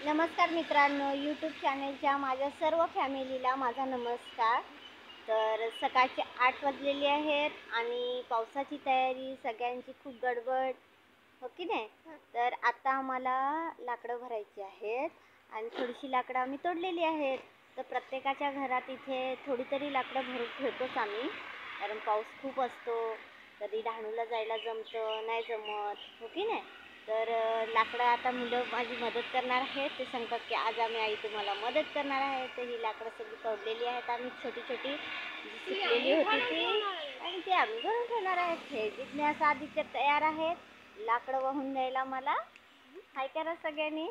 नमस्कार मित्रांनो, यूट्यूब चॅनलच्या माझ्या सर्व फॅमिलीला माझा नमस्कार. तर सकाळचे 8 वाजलेले आहेत आणि पावसाची तयारी, सगळ्यांची खूप गडबड, हो की नाही. तर आता आम्हाला लाकडं भरायची आहेत आणि थोडीशी लाकडं आम्ही तोडलेली आहेत. तर प्रत्येकाच्या घरात इथे थोडी तरी लाकडं भरून ठेवतोच आम्ही, कारण पाऊस खूप असतो. कधी डहाणूला जायला जमतं, नाही जमत, हो की नाही. तर लाकडं आता मुलं माझी मदत करणार आहेत. ते सांगतात की आज आम्ही आई तुम्हाला मदत करणार आहे. तर ही लाकडं सगळी तोडलेली आहेत आम्ही, छोटी छोटी जी सुकलेली होती ती, आणि ती आम्ही भरून ठेवणार आहेत. हे जिज्ञासा आदित्य तयार आहेत लाकडं वाहून द्यायला मला. हाय करा सगळ्यांनी.